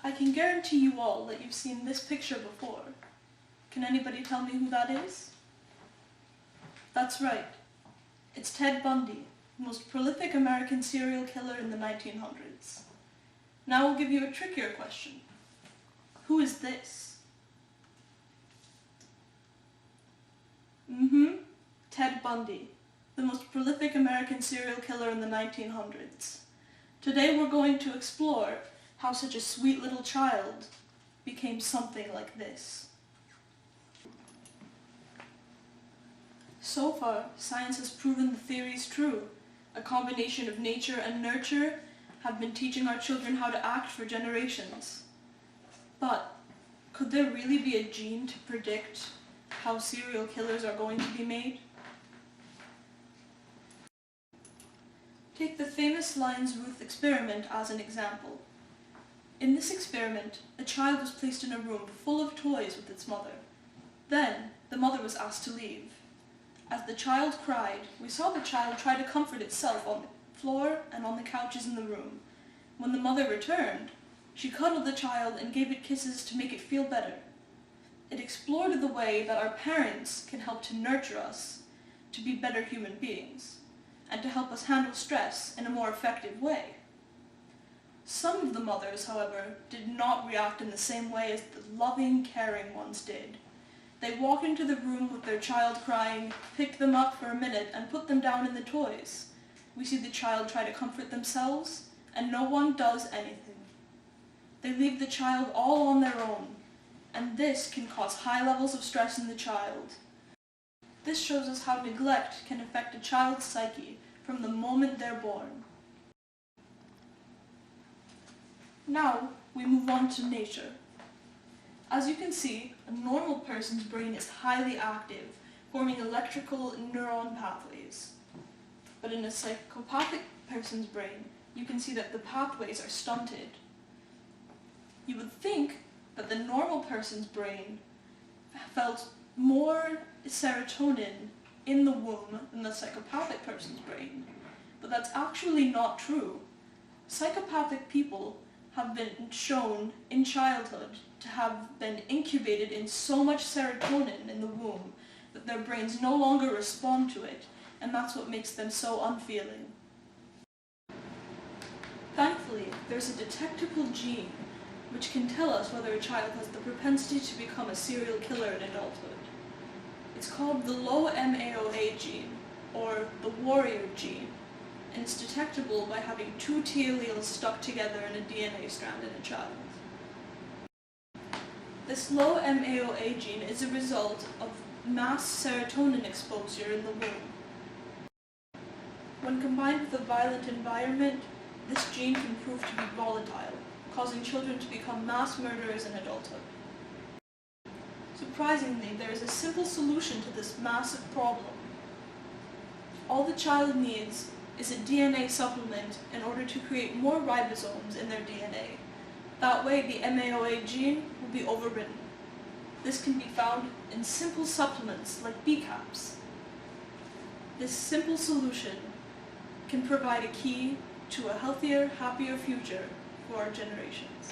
I can guarantee you all that you've seen this picture before. Can anybody tell me who that is? That's right. It's Ted Bundy, the most prolific American serial killer in the 1900s. Now I'll give you a trickier question. Who is this? Ted Bundy, the most prolific American serial killer in the 1900s. Today we're going to explore how such a sweet little child became something like this. So far, science has proven the theories true. A combination of nature and nurture have been teaching our children how to act for generations. But could there really be a gene to predict how serial killers are going to be made? Take the famous Lions Ruth experiment as an example. In this experiment, a child was placed in a room full of toys with its mother. Then, the mother was asked to leave. As the child cried, we saw the child try to comfort itself on the floor and on the couches in the room. When the mother returned, she cuddled the child and gave it kisses to make it feel better. It explored the way that our parents can help to nurture us to be better human beings, and to help us handle stress in a more effective way. Some of the mothers, however, did not react in the same way as the loving, caring ones did. They walked into the room with their child crying, picked them up for a minute, and put them down in the toys. We see the child try to comfort themselves, and no one does anything. They leave the child all on their own, and this can cause high levels of stress in the child. This shows us how neglect can affect a child's psyche from the moment they're born. Now, we move on to nature. As you can see, a normal person's brain is highly active, forming electrical neuron pathways. But in a psychopathic person's brain, you can see that the pathways are stunted. You would think that the normal person's brain felt more serotonin in the womb than the psychopathic person's brain. But that's actually not true. Psychopathic people have been shown in childhood to have been incubated in so much serotonin in the womb that their brains no longer respond to it, and that's what makes them so unfeeling. Thankfully, there's a detectable gene which can tell us whether a child has the propensity to become a serial killer in adulthood. It's called the low MAOA gene, or the warrior gene, and it's detectable by having two T alleles stuck together in a DNA strand in a child. This low MAOA gene is a result of mass serotonin exposure in the womb. When combined with a violent environment, this gene can prove to be volatile, causing children to become mass murderers in adulthood. Surprisingly, there is a simple solution to this massive problem. All the child needs is a DNA supplement in order to create more ribosomes in their DNA. That way, the MAOA gene will be overridden. This can be found in simple supplements like B caps. This simple solution can provide a key to a healthier, happier future for our generations.